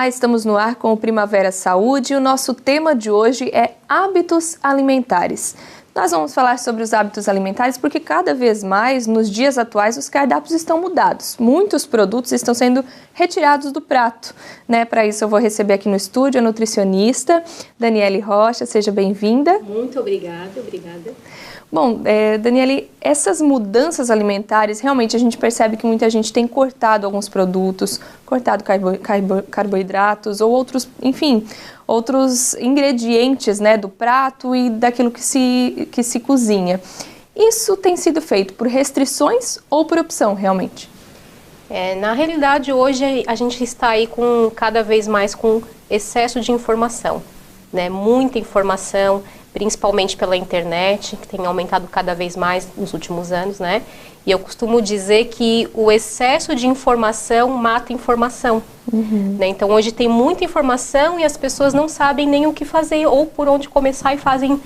Olá, estamos no ar com o Primavera Saúde e o nosso tema de hoje é hábitos alimentares. Nós vamos falar sobre os hábitos alimentares porque cada vez mais, nos dias atuais, os cardápios estão mudados. Muitos produtos estão sendo retirados do prato, né? Para isso eu vou receber aqui no estúdio a nutricionista Daniele Rocha. Seja bem-vinda. Muito obrigada. Bom, Daniele, essas mudanças alimentares, realmente a gente percebe que muita gente tem cortado alguns produtos, cortado carboidratos ou outros, enfim, outros ingredientes, né, do prato e daquilo que se cozinha. Isso tem sido feito por restrições ou por opção, realmente? Na realidade, hoje a gente está aí cada vez mais com excesso de informação, né? Muita informação, principalmente pela internet, que tem aumentado cada vez mais nos últimos anos, né? E eu costumo dizer que o excesso de informação mata informação, né? Então hoje tem muita informação e as pessoas não sabem nem o que fazer ou por onde começar e fazem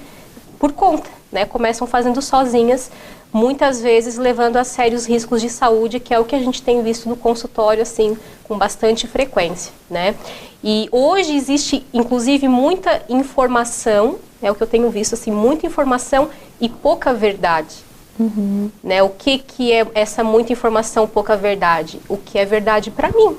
por conta, né? Começam fazendo sozinhas, muitas vezes levando a sérios riscos de saúde, que é o que a gente tem visto no consultório, assim, com bastante frequência, né? E hoje existe, inclusive, muita informação, é o que eu tenho visto, assim, muita informação e pouca verdade. Né? O que é essa muita informação, pouca verdade? O que é verdade para mim?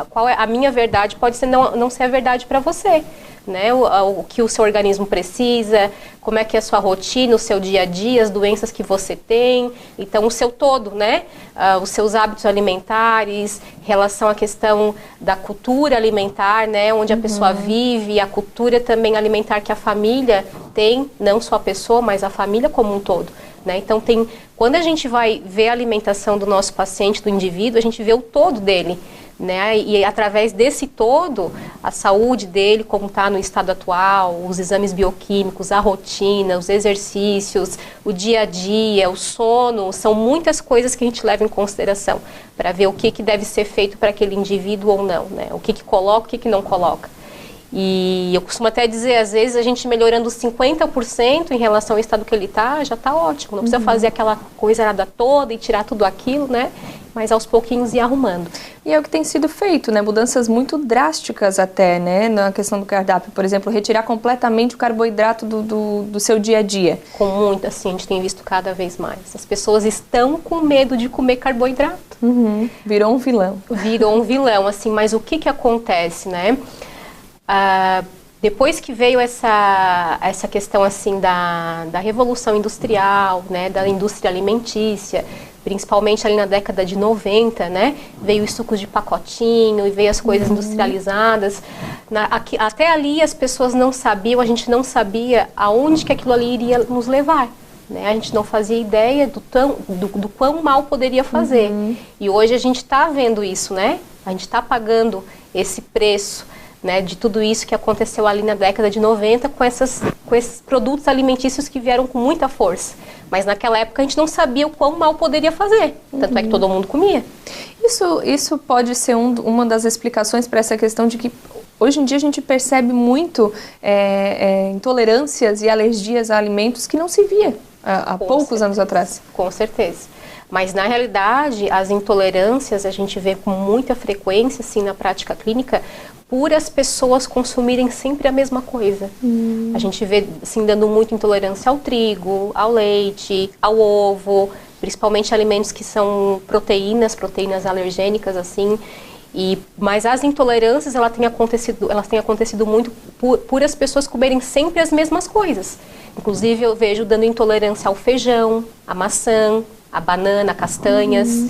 Qual é a minha verdade pode ser não ser a verdade para você, né? O que o seu organismo precisa, como é que é a sua rotina, o seu dia a dia, as doenças que você tem, então o seu todo, né? Os seus hábitos alimentares, relação à questão da cultura alimentar, né? Onde a pessoa vive, a cultura também alimentar que a família tem, não só a pessoa, mas a família como um todo, né? Então quando a gente vai ver a alimentação do nosso paciente, do indivíduo, a gente vê o todo dele, né? E através desse todo, a saúde dele, como está no estado atual, os exames bioquímicos, a rotina, os exercícios, o dia a dia, o sono, são muitas coisas que a gente leva em consideração para ver o que deve ser feito para aquele indivíduo ou não, né? O que coloca, o que não coloca. E eu costumo até dizer, às vezes, a gente melhorando 50% em relação ao estado que ele está, já está ótimo. Não precisa fazer aquela coisa toda e tirar tudo aquilo, né? Mas aos pouquinhos ir arrumando. E é o que tem sido feito, né? Mudanças muito drásticas até, né? Na questão do cardápio, por exemplo, retirar completamente o carboidrato do seu dia a dia. Com muito, assim, a gente tem visto cada vez mais. As pessoas estão com medo de comer carboidrato. Virou um vilão. Virou um vilão, assim, mas o que acontece, né? Depois que veio essa questão assim da revolução industrial, né, da indústria alimentícia, principalmente ali na década de 90, né, veio os sucos de pacotinho e veio as coisas industrializadas. Até ali as pessoas não sabiam, a gente não sabia aonde que aquilo ali iria nos levar. Né? A gente não fazia ideia do quão mal poderia fazer. E hoje a gente está vendo isso, né? A gente está pagando esse preço, né, de tudo isso que aconteceu ali na década de 90 com esses produtos alimentícios que vieram com muita força. Mas naquela época a gente não sabia o quão mal poderia fazer, tanto é que todo mundo comia. Isso pode ser uma das explicações para essa questão de que hoje em dia a gente percebe muito intolerâncias e alergias a alimentos que não se via há poucos anos atrás. Com certeza. Mas, na realidade, as intolerâncias a gente vê com muita frequência, assim, na prática clínica, por as pessoas consumirem sempre a mesma coisa. A gente vê, assim, dando muita intolerância ao trigo, ao leite, ao ovo, principalmente alimentos que são proteínas alergênicas, assim. Mas as intolerâncias, elas têm acontecido muito por as pessoas comerem sempre as mesmas coisas. Inclusive, eu vejo dando intolerância ao feijão, à maçã, a banana, castanhas.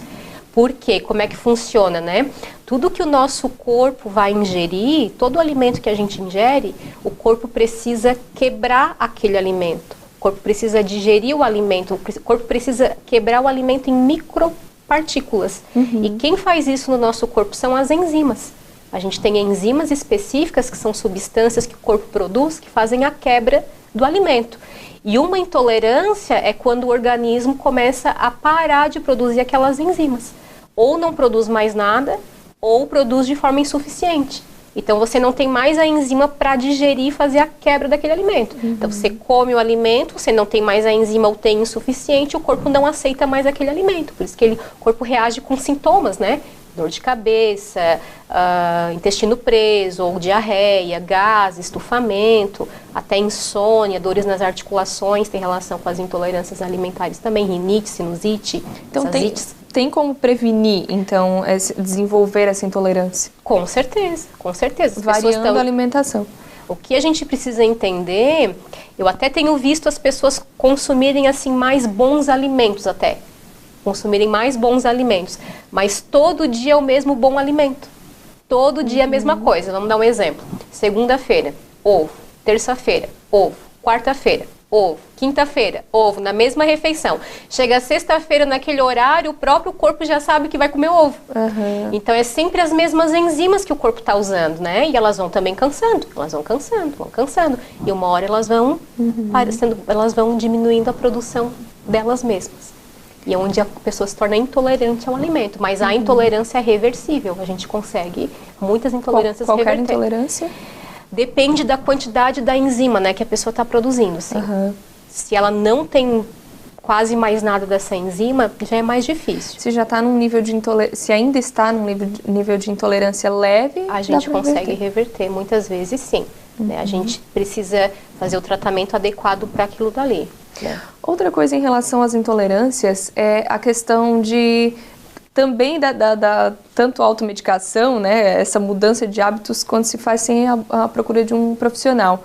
Por quê? Como é que funciona, né? Tudo que o nosso corpo vai ingerir, todo alimento que a gente ingere, o corpo precisa quebrar aquele alimento. O corpo precisa digerir o alimento, o corpo precisa quebrar o alimento em micropartículas. E quem faz isso no nosso corpo são as enzimas. A gente tem enzimas específicas, que são substâncias que o corpo produz, que fazem a quebra do alimento. E uma intolerância é quando o organismo começa a parar de produzir aquelas enzimas. Ou não produz mais nada, ou produz de forma insuficiente. Então você não tem mais a enzima para digerir e fazer a quebra daquele alimento. Então você come o alimento, você não tem mais a enzima ou tem insuficiente, o corpo não aceita mais aquele alimento. Por isso que o corpo reage com sintomas, né? dor de cabeça, intestino preso ou diarreia, gases, estufamento, até insônia, dores nas articulações, tem relação com as intolerâncias alimentares também, rinite, sinusite, então tem como prevenir, então, desenvolver essa intolerância? Com certeza, com certeza. Variando a alimentação. O que a gente precisa entender, eu até tenho visto as pessoas consumirem assim mais bons alimentos até. Consumirem mais bons alimentos. Mas todo dia é o mesmo bom alimento. Todo dia é a mesma coisa. Vamos dar um exemplo. Segunda-feira, ovo. Terça-feira, ovo. Quarta-feira, ovo. Quinta-feira, ovo, na mesma refeição. Chega sexta-feira, naquele horário, o próprio corpo já sabe que vai comer ovo. Então, é sempre as mesmas enzimas que o corpo está usando, né? E elas vão também cansando. Elas vão cansando, vão cansando. E uma hora elas vão, elas vão diminuindo a produção delas mesmas. E é onde a pessoa se torna intolerante ao alimento. Mas a intolerância é reversível. A gente consegue muitas intolerâncias reverter. Qualquer intolerância? Depende da quantidade da enzima, né, que a pessoa está produzindo. Assim. Se ela não tem quase mais nada dessa enzima, já é mais difícil. Se já está num nível de se ainda está num nível de intolerância leve, a gente consegue reverter. Muitas vezes sim. Né? A gente precisa fazer o tratamento adequado para aquilo dali. Né? Outra coisa em relação às intolerâncias é a questão de também da tanto automedicação, né, essa mudança de hábitos quando se faz sem a procura de um profissional.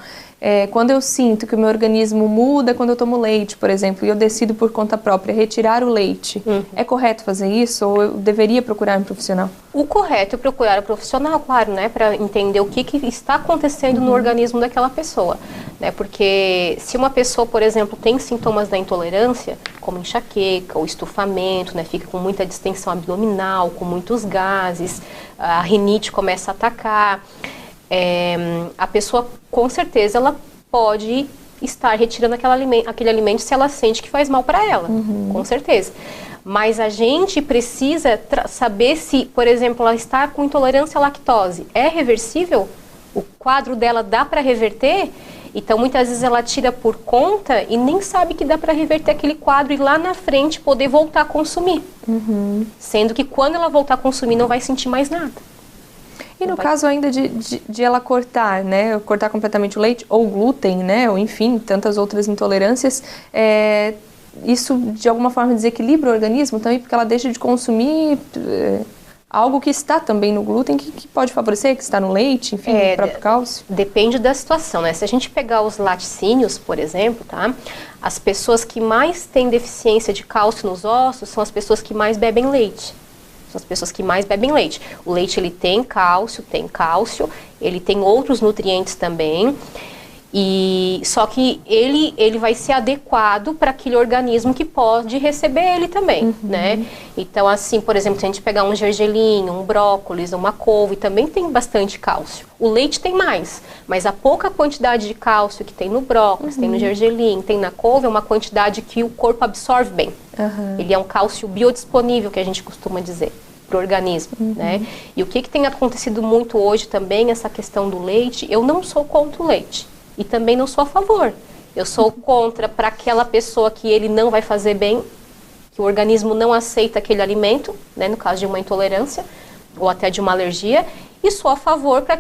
Quando eu sinto que o meu organismo muda quando eu tomo leite, por exemplo, e eu decido por conta própria retirar o leite, é correto fazer isso ou eu deveria procurar um profissional? O correto é procurar um profissional, claro, né, para entender o que está acontecendo no organismo daquela pessoa. Né, porque se uma pessoa, por exemplo, tem sintomas da intolerância, como enxaqueca ou estufamento, né, fica com muita distensão abdominal, com muitos gases, a rinite começa a atacar, a pessoa, com certeza, ela pode estar retirando aquele alimento se ela sente que faz mal para ela, com certeza. Mas a gente precisa saber se, por exemplo, ela está com intolerância à lactose. É reversível? O quadro dela dá para reverter? Então, muitas vezes ela tira por conta e nem sabe que dá para reverter aquele quadro e lá na frente poder voltar a consumir. Sendo que quando ela voltar a consumir não vai sentir mais nada. E no caso ainda de ela cortar, né, cortar completamente o leite ou glúten, né, ou enfim, tantas outras intolerâncias, isso de alguma forma desequilibra o organismo também, porque ela deixa de consumir algo que está também no glúten, que pode favorecer, que está no leite, enfim, o próprio cálcio? Depende da situação, né? Se a gente pegar os laticínios, por exemplo, tá? As pessoas que mais têm deficiência de cálcio nos ossos são as pessoas que mais bebem leite. São as pessoas que mais bebem leite. O leite, ele tem cálcio, ele tem outros nutrientes também, e só que ele vai ser adequado para aquele organismo que pode receber ele também, né? Então, assim, por exemplo, se a gente pegar um gergelim, um brócolis, uma couve, também tem bastante cálcio. O leite tem mais, mas a pouca quantidade de cálcio que tem no brócolis, tem no gergelim, tem na couve, é uma quantidade que o corpo absorve bem. Ele é um cálcio biodisponível, que a gente costuma dizer, para o organismo, né? E o que tem acontecido muito hoje também, essa questão do leite, eu não sou contra o leite. E também não sou a favor. Eu sou contra para aquela pessoa que ele não vai fazer bem, que o organismo não aceita aquele alimento, né, no caso de uma intolerância ou até de uma alergia, e sou a favor para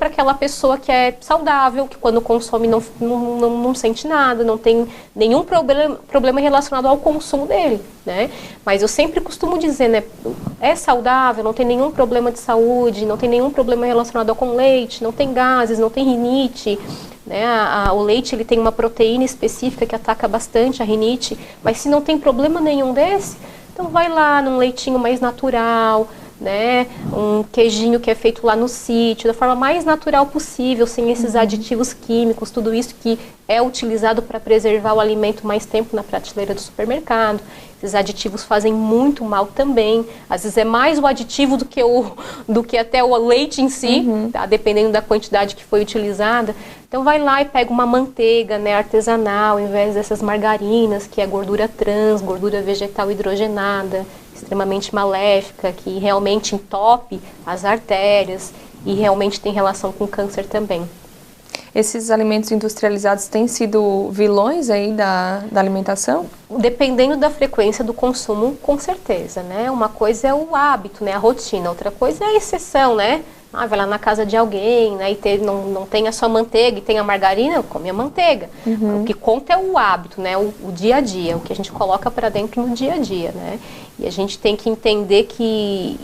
aquela pessoa que é saudável, que quando consome não sente nada, não tem nenhum problema relacionado ao consumo dele, né? Mas eu sempre costumo dizer, né, é saudável, não tem nenhum problema de saúde, não tem nenhum problema relacionado com leite, não tem gases, não tem rinite, né? O leite, ele tem uma proteína específica que ataca bastante a rinite, mas se não tem problema nenhum desse, então vai lá num leitinho mais natural, né, um queijinho que é feito lá no sítio, da forma mais natural possível, sem esses aditivos químicos, tudo isso que é utilizado para preservar o alimento mais tempo na prateleira do supermercado. Esses aditivos fazem muito mal também, às vezes é mais o aditivo do que até o leite em si, tá? Dependendo da quantidade que foi utilizada. Então vai lá e pega uma manteiga, né, artesanal, ao invés dessas margarinas, que é gordura trans, gordura vegetal hidrogenada, extremamente maléfica, que realmente entope as artérias e realmente tem relação com câncer também. Esses alimentos industrializados têm sido vilões aí da alimentação? Dependendo da frequência do consumo, com certeza, né? Uma coisa é o hábito, né? A rotina, outra coisa é a exceção, né? Vai lá na casa de alguém, né? E não tem a sua manteiga e tem a margarina, come a manteiga. O que conta é o hábito, né? O dia a dia, o que a gente coloca para dentro no dia a dia, né? E a gente tem que entender que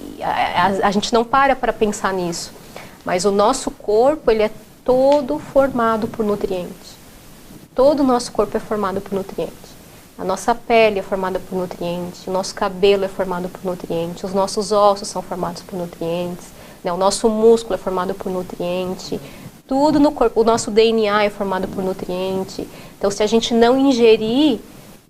a gente não para pensar nisso. Mas o nosso corpo, ele é todo formado por nutrientes. Todo o nosso corpo é formado por nutrientes. A nossa pele é formada por nutrientes, o nosso cabelo é formado por nutrientes, os nossos ossos são formados por nutrientes, né? O nosso músculo é formado por nutriente, tudo no corpo, o nosso DNA é formado por nutriente. Então, se a gente não ingerir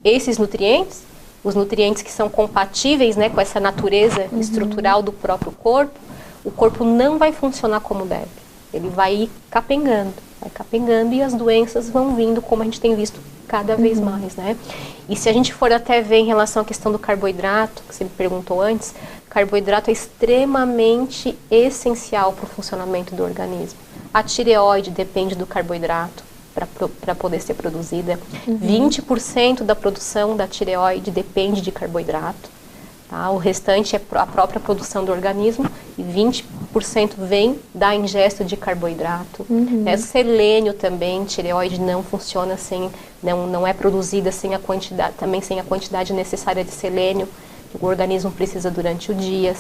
esses nutrientes, os nutrientes que são compatíveis, né, com essa natureza estrutural do próprio corpo, o corpo não vai funcionar como deve. Ele vai ir capengando e as doenças vão vindo, como a gente tem visto cada vez mais, né? E se a gente for até ver em relação à questão do carboidrato, que você me perguntou antes, carboidrato é extremamente essencial para o funcionamento do organismo. A tireoide depende do carboidrato para poder ser produzida. 20% da produção da tireoide depende de carboidrato. Tá? O restante é a própria produção do organismo e 20% vem da ingesta de carboidrato. Selênio também, tireoide não funciona sem, não é produzida sem a quantidade necessária de selênio que o organismo precisa durante o dia.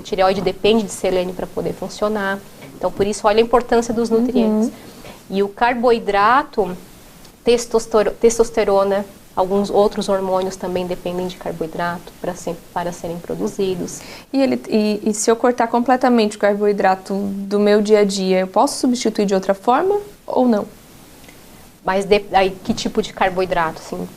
Tireoide depende de selênio para poder funcionar. Então, por isso, olha a importância dos nutrientes. E o carboidrato, testosterona, alguns outros hormônios também dependem de carboidrato para serem produzidos. E se eu cortar completamente o carboidrato do meu dia a dia, eu posso substituir de outra forma ou não? Mas aí, que tipo de carboidrato, assim?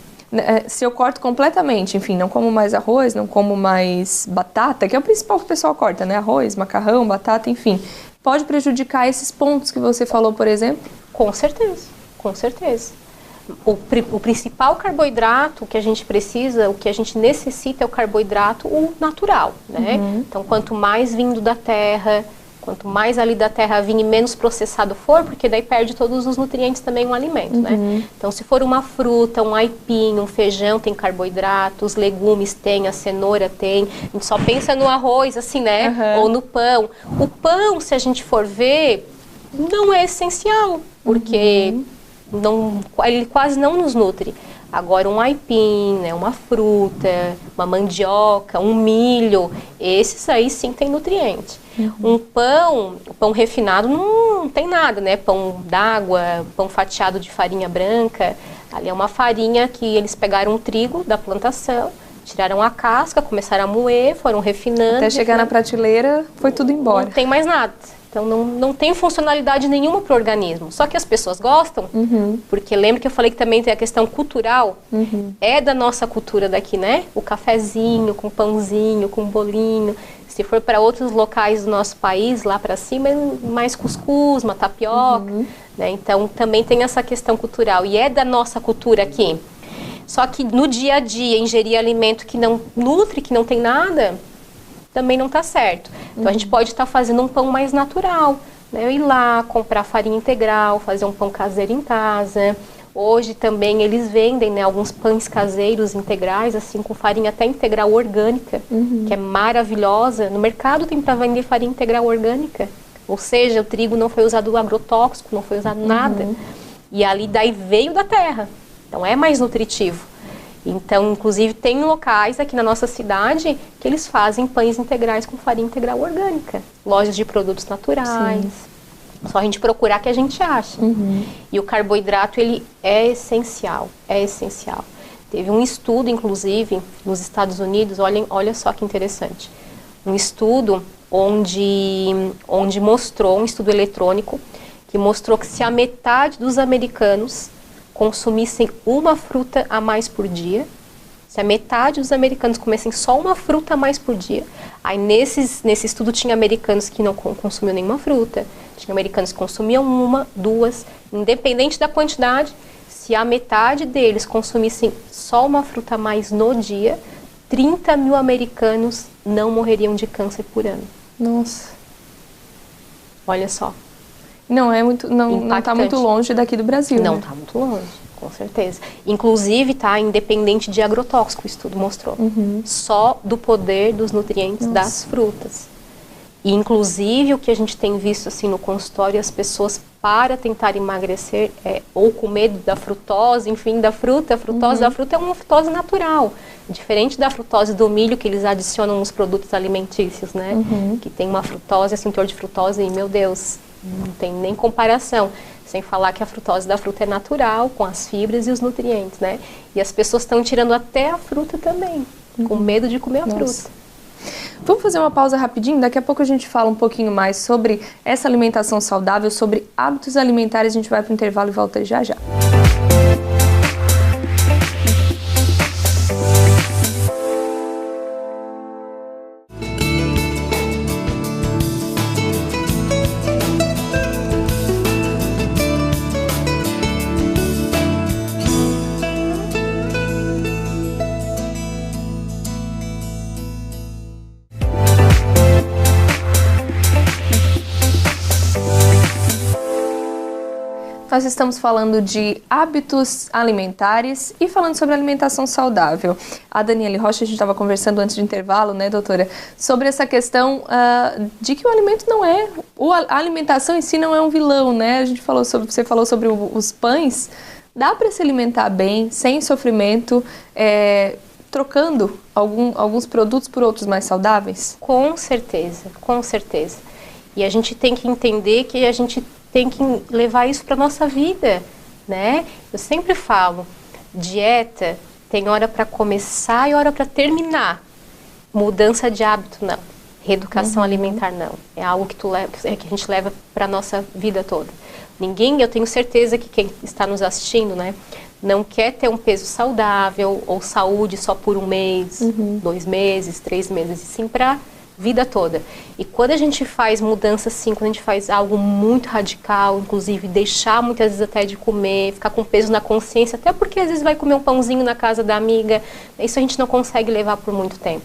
Se eu corto completamente, enfim, não como mais arroz, não como mais batata, que é o principal que o pessoal corta, né? Arroz, macarrão, batata, enfim. Pode prejudicar esses pontos que você falou, por exemplo? Com certeza, com certeza. O principal carboidrato que a gente precisa, o que a gente necessita é o carboidrato natural, né? Então, quanto mais vindo da terra, quanto mais ali da terra vir e menos processado for, porque daí perde todos os nutrientes também o alimento, né? Então, se for uma fruta, um aipim, um feijão tem carboidrato, os legumes tem, a cenoura tem. A gente só pensa no arroz, assim, né? Ou no pão. O pão, se a gente for ver, não é essencial, porque ele quase não nos nutre. Agora, um aipim, né, uma fruta, uma mandioca, um milho, esses aí sim tem nutriente. O pão refinado não tem nada, né? Pão d'água, pão fatiado de farinha branca. Ali é uma farinha que eles pegaram o trigo da plantação, tiraram a casca, começaram a moer, foram refinando. Até chegar na prateleira, foi tudo embora. Não tem mais nada. Então, não tem funcionalidade nenhuma para o organismo. Só que as pessoas gostam, porque lembra que eu falei que também tem a questão cultural? É da nossa cultura daqui, né? O cafezinho, com pãozinho, com bolinho. Se for para outros locais do nosso país, lá para cima, é mais cuscuz, uma tapioca. Né? Então, também tem essa questão cultural. E é da nossa cultura aqui. Só que no dia a dia, ingerir alimento que não nutre, que não tem nada, também não está certo. Então, a gente pode estar fazendo um pão mais natural, né? Eu ir lá, comprar farinha integral, fazer um pão caseiro em casa. Hoje também eles vendem, né, alguns pães caseiros integrais, assim, com farinha até integral orgânica, que é maravilhosa. No mercado tem para vender farinha integral orgânica. Ou seja, o trigo não foi usado agrotóxico, não foi usado nada. E ali daí veio da terra. Então, é mais nutritivo. Então, inclusive, tem locais aqui na nossa cidade que eles fazem pães integrais com farinha integral orgânica. Lojas de produtos naturais. Só a gente procurar que a gente acha. E o carboidrato, ele é essencial. É essencial. Teve um estudo, inclusive, nos Estados Unidos, olha só que interessante. Um estudo onde mostrou, um estudo eletrônico, que mostrou que se a metade dos americanos consumissem uma fruta a mais por dia, se a metade dos americanos comessem só uma fruta a mais por dia, aí nesse estudo tinha americanos que não consumiam nenhuma fruta, tinha americanos que consumiam uma, duas, independente da quantidade, se a metade deles consumissem só uma fruta a mais no dia, 30 mil americanos não morreriam de câncer por ano. Nossa. Olha só. Não está muito longe daqui do Brasil. Não né? está muito longe, com certeza. Inclusive, tá independente de agrotóxico, o estudo mostrou. Só do poder dos nutrientes das frutas. E, inclusive, o que a gente tem visto assim no consultório, as pessoas para tentar emagrecer ou com medo da frutose, enfim, da fruta. A frutose da fruta é uma frutose natural, diferente da frutose do milho que eles adicionam nos produtos alimentícios, né? Que tem uma frutose, assim, um teor de frutose, e, meu Deus, não tem nem comparação. Sem falar que a frutose da fruta é natural, com as fibras e os nutrientes, né? E as pessoas estão tirando até a fruta também, com medo de comer a fruta. Vamos fazer uma pausa rapidinho, daqui a pouco a gente fala um pouquinho mais sobre essa alimentação saudável, sobre hábitos alimentares, a gente vai para o intervalo e volta já já. Nós estamos falando de hábitos alimentares e falando sobre alimentação saudável. A Daniele Rocha, a gente estava conversando antes do intervalo, né, doutora, sobre essa questão de que o alimento não é, a alimentação em si não é um vilão, né? Você falou sobre os pães, dá para se alimentar bem, sem sofrimento, trocando alguns produtos por outros mais saudáveis? Com certeza, com certeza. E a gente tem que entender que a gente tem que levar isso para a nossa vida, né? Eu sempre falo, dieta tem hora para começar e hora para terminar. Mudança de hábito, não. Reeducação alimentar, não. É algo que que a gente leva para a nossa vida toda. Eu tenho certeza que quem está nos assistindo, né, não quer ter um peso saudável ou saúde só por um mês, 2 meses, 3 meses, e sim para vida toda. E quando a gente faz mudança assim, quando a gente faz algo muito radical, inclusive deixar muitas vezes até de comer, ficar com peso na consciência, até porque às vezes vai comer um pãozinho na casa da amiga, isso a gente não consegue levar por muito tempo.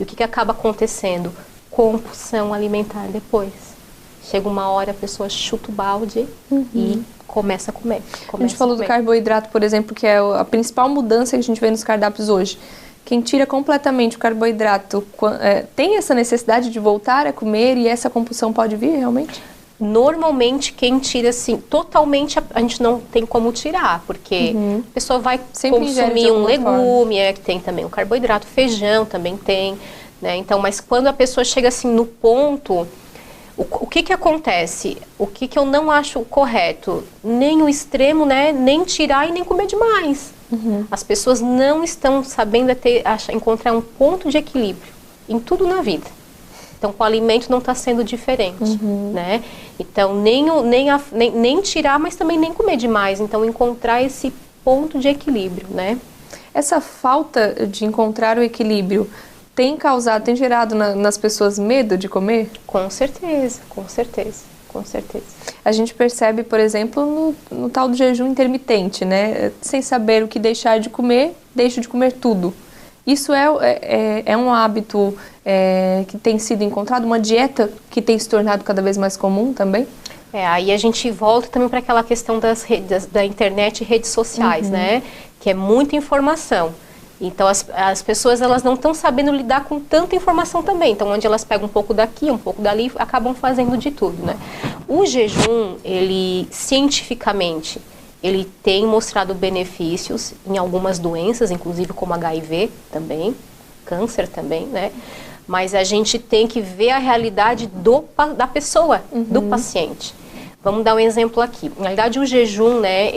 E o que acaba acontecendo? Compulsão alimentar depois. Chega uma hora, a pessoa chuta o balde e começa a comer. A gente falou do carboidrato, por exemplo, que é a principal mudança que a gente vê nos cardápios hoje. Quem tira completamente o carboidrato tem essa necessidade de voltar a comer e essa compulsão pode vir realmente? Normalmente quem tira assim, totalmente a gente não tem como tirar, porque a pessoa vai consumir um legume, que tem também o carboidrato, feijão também tem, né? Então, mas quando a pessoa chega assim no ponto, o que acontece? O que eu não acho correto? Nem o extremo, né? Nem tirar e nem comer demais. As pessoas não estão sabendo encontrar um ponto de equilíbrio em tudo na vida. Então, com o alimento não está sendo diferente, né? Então, nem tirar, mas também nem comer demais. Então, encontrar esse ponto de equilíbrio, né? Essa falta de encontrar o equilíbrio tem gerado nas pessoas medo de comer? Com certeza, com certeza. Com certeza. A gente percebe, por exemplo, no tal do jejum intermitente, né? Sem saber o que deixar de comer, deixo de comer tudo. Isso é um hábito que tem sido encontrado, uma dieta que tem se tornado cada vez mais comum também? Aí a gente volta também para aquela questão da internet e redes sociais, né? Que é muita informação. Então, as pessoas elas não estão sabendo lidar com tanta informação também. Então, onde elas pegam um pouco daqui, um pouco dali, acabam fazendo de tudo, né? O jejum, cientificamente, ele tem mostrado benefícios em algumas doenças, inclusive como HIV também, câncer também, né? Mas a gente tem que ver a realidade da pessoa, do paciente. Vamos dar um exemplo aqui. Na realidade, o jejum, né,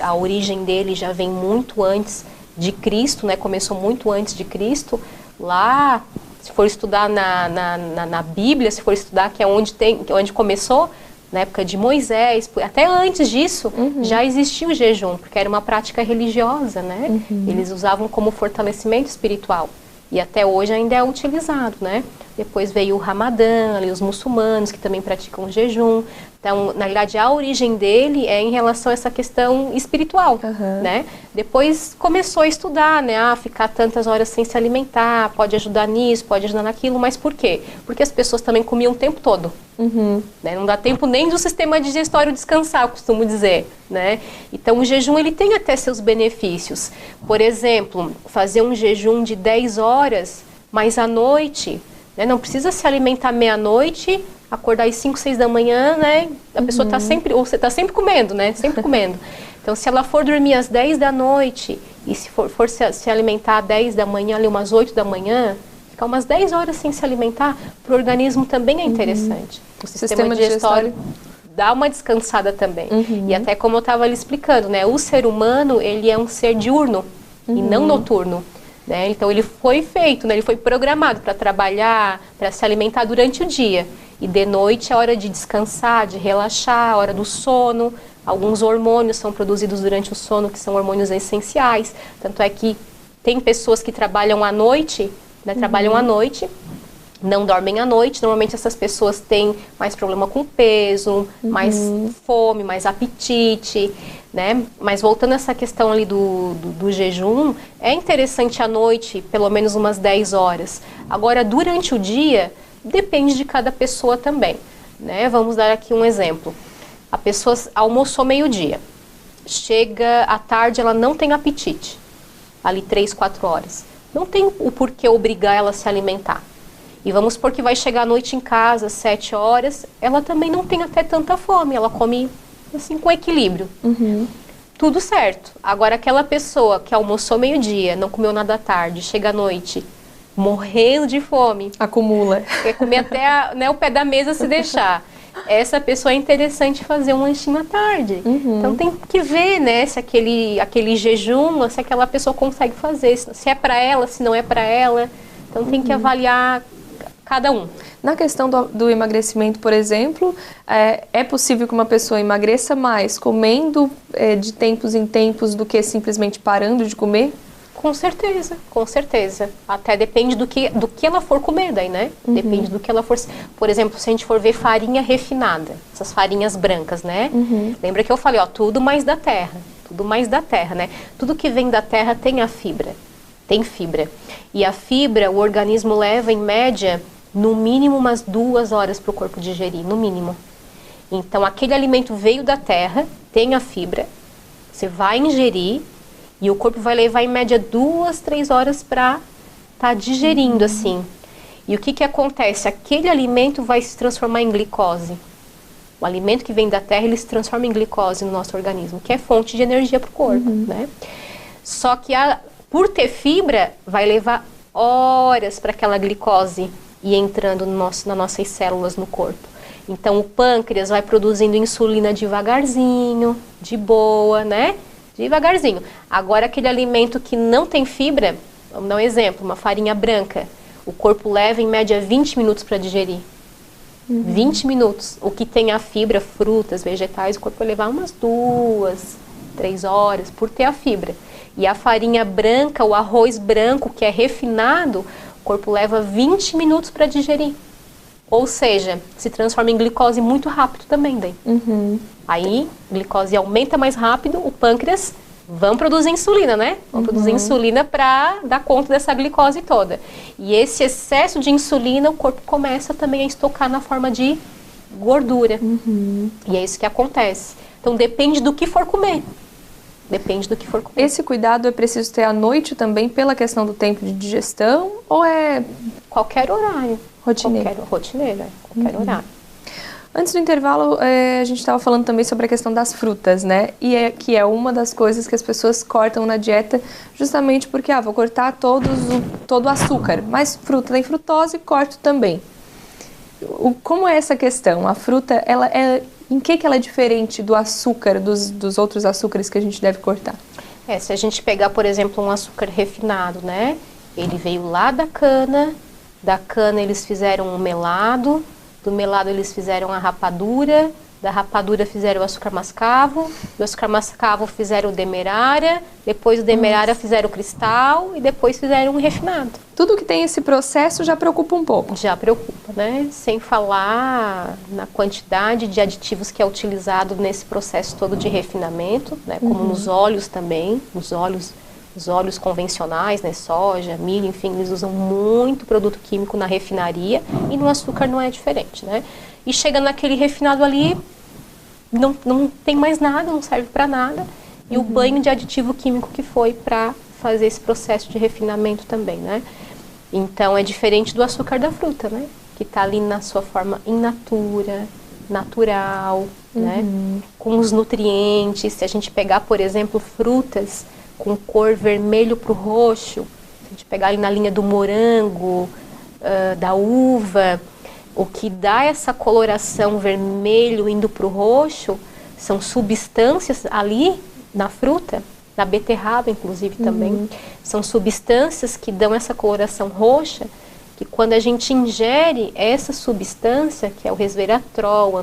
a origem dele já vem muito antes de Cristo, né? Começou muito antes de Cristo. Lá, se for estudar na Bíblia, se for estudar que é onde começou, na época de Moisés, até antes disso, já existia o jejum, porque era uma prática religiosa, né? Eles usavam como fortalecimento espiritual. E até hoje ainda é utilizado, né? Depois veio o Ramadã, ali os muçulmanos que também praticam o jejum. Então, na verdade, a origem dele é em relação a essa questão espiritual, né? Depois começou a estudar, né? Ficar tantas horas sem se alimentar, pode ajudar nisso, pode ajudar naquilo, mas por quê? Porque as pessoas também comiam o tempo todo, né? Não dá tempo nem do sistema digestório descansar, eu costumo dizer, né? Então, o jejum, ele tem até seus benefícios. Por exemplo, fazer um jejum de 10 horas, mas à noite, né? Não precisa se alimentar meia-noite, acordar às 5, 6 da manhã, né? A pessoa está sempre, ou você está sempre comendo, né? Sempre comendo. Então, se ela for dormir às 10 da noite e se for se alimentar às 10 da manhã, ali umas 8 da manhã, ficar umas 10 horas sem se alimentar, para o organismo também é interessante. O sistema digestório dá uma descansada também. E até como eu estava ali explicando, né? O ser humano, ele é um ser diurno e não noturno. Né? Então, ele foi feito, né? Ele foi programado para trabalhar, para se alimentar durante o dia. E de noite é hora de descansar, de relaxar, hora do sono. Alguns hormônios são produzidos durante o sono, que são hormônios essenciais. Tanto é que tem pessoas que trabalham à noite, né? Trabalham à noite, não dormem à noite. Normalmente essas pessoas têm mais problema com peso, mais fome, mais apetite, né? Mas voltando a essa questão ali do jejum, é interessante à noite, pelo menos umas 10 horas. Agora, durante o dia, depende de cada pessoa também, né? Vamos dar aqui um exemplo. A pessoa almoçou meio-dia, chega à tarde, ela não tem apetite, ali 3, 4 horas. Não tem o porquê obrigar ela a se alimentar. E vamos supor que vai chegar à noite em casa, 7 horas, ela também não tem até tanta fome, ela come assim com equilíbrio. Tudo certo. Agora, aquela pessoa que almoçou meio-dia, não comeu nada à tarde, chega à noite morrendo de fome, acumula, quer comer até né, o pé da mesa se deixar. Essa pessoa é interessante fazer um lanchinho à tarde. Então tem que ver, né, se aquele jejum, se aquela pessoa consegue fazer, se é para ela, se não é para ela. Então tem que avaliar cada um. Na questão do emagrecimento, por exemplo, é possível que uma pessoa emagreça mais comendo de tempos em tempos do que simplesmente parando de comer? Com certeza, com certeza. Até depende do que ela for comer daí, né? Depende do que ela for... Por exemplo, se a gente for ver farinha refinada, essas farinhas brancas, né? Lembra que eu falei, ó, tudo mais da terra. Tudo mais da terra, né? Tudo que vem da terra tem a fibra. Tem fibra. E a fibra, o organismo leva, em média, no mínimo umas 2 horas para o corpo digerir, no mínimo. Então, aquele alimento veio da terra, tem a fibra, você vai ingerir, e o corpo vai levar em média 2, 3 horas para estar digerindo assim. E o que acontece? Aquele alimento vai se transformar em glicose. O alimento que vem da terra, ele se transforma em glicose no nosso organismo, que é fonte de energia para o corpo, né? Só que por ter fibra, vai levar horas para aquela glicose ir entrando nas nossas células no corpo. Então o pâncreas vai produzindo insulina devagarzinho, de boa, né? Devagarzinho. Agora, aquele alimento que não tem fibra, vamos dar um exemplo, uma farinha branca, o corpo leva em média 20 minutos para digerir. 20 minutos. O que tem a fibra, frutas, vegetais, o corpo vai levar umas 2, 3 horas por ter a fibra. E a farinha branca, o arroz branco, que é refinado, o corpo leva 20 minutos para digerir. Ou seja, se transforma em glicose muito rápido também daí. Aí, a glicose aumenta mais rápido, o pâncreas vão produzir insulina, né? Vão produzir insulina para dar conta dessa glicose toda. E esse excesso de insulina, o corpo começa também a estocar na forma de gordura. E é isso que acontece. Então, depende do que for comer. Depende do que for comer. Esse cuidado é preciso ter à noite também pela questão do tempo de digestão ou é... Qualquer horário. Rotineiro. Rotineiro, qualquer horário. Antes do intervalo, a gente estava falando também sobre a questão das frutas, né? E que é uma das coisas que as pessoas cortam na dieta justamente porque, vou cortar todo o açúcar, mas fruta tem frutose, corto também. Como é essa questão? A fruta, em que ela é diferente do açúcar, dos outros açúcares que a gente deve cortar? Se a gente pegar, por exemplo, um açúcar refinado, né? Ele veio lá da cana eles fizeram um melado, do melado eles fizeram a rapadura, Da rapadura fizeram o açúcar mascavo, do açúcar mascavo fizeram o demerara, depois o demerara fizeram o cristal e depois fizeram o refinado. Tudo que tem esse processo já preocupa um pouco. Já preocupa, né? Sem falar na quantidade de aditivos que é utilizado nesse processo todo de refinamento, né? Como nos óleos também, os óleos convencionais, né? Soja, milho, enfim, eles usam muito produto químico na refinaria e no açúcar não é diferente, né? E chega naquele refinado ali, não tem mais nada, não serve para nada. E o banho de aditivo químico que foi para fazer esse processo de refinamento também, né? Então, é diferente do açúcar da fruta, né? Que está ali na sua forma in natura, natural, né? Com os nutrientes. Se a gente pegar, por exemplo, frutas com cor vermelho para o roxo, se a gente pegar ali na linha do morango, da uva, o que dá essa coloração vermelho indo para o roxo são substâncias ali na fruta, na beterraba inclusive também, são substâncias que dão essa coloração roxa, que quando a gente ingere essa substância, que é o resveratrol,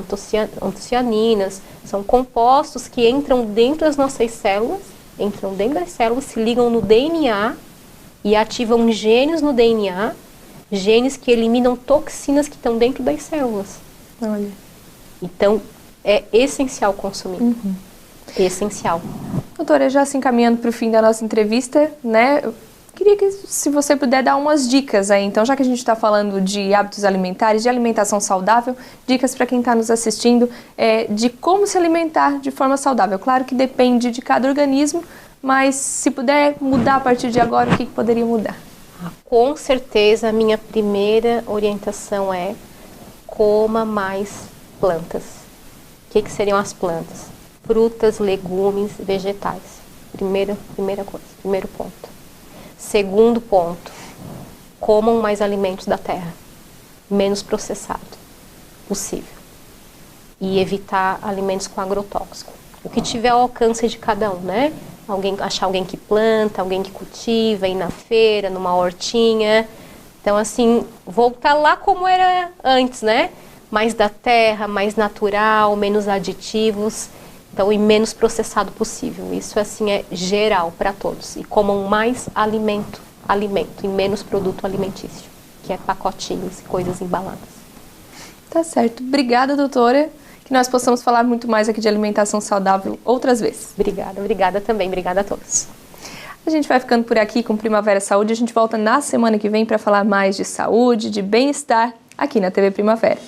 antocianinas, são compostos que entram dentro das nossas células, se ligam no DNA e ativam genes no DNA, genes que eliminam toxinas que estão dentro das células. Olha. Então, é essencial consumir. Essencial. Doutora, já se encaminhando para o fim da nossa entrevista, né? Eu queria que, se você puder, dar umas dicas aí. Então, já que a gente está falando de hábitos alimentares, de alimentação saudável, dicas para quem está nos assistindo de como se alimentar de forma saudável. Claro que depende de cada organismo, mas se puder mudar a partir de agora, o que poderia mudar? Com certeza, a minha primeira orientação é coma mais plantas. O que seriam as plantas? Frutas, legumes, vegetais. Primeira coisa, primeiro ponto. Segundo ponto, comam mais alimentos da terra, menos processado possível. E evitar alimentos com agrotóxico. O que tiver ao alcance de cada um, né? Achar alguém que planta, alguém que cultiva, ir na feira, numa hortinha. Então, assim, voltar lá como era antes, né? Mais da terra, mais natural, menos aditivos. Então, e menos processado possível. Isso, assim, é geral para todos. E comam mais alimento e menos produto alimentício, que é pacotinhos e coisas embaladas. Tá certo. Obrigada, doutora. Que nós possamos falar muito mais aqui de alimentação saudável outras vezes. Obrigada também. Obrigada a todos. A gente vai ficando por aqui com Primavera Saúde. A gente volta na semana que vem para falar mais de saúde, de bem-estar aqui na TV Primavera.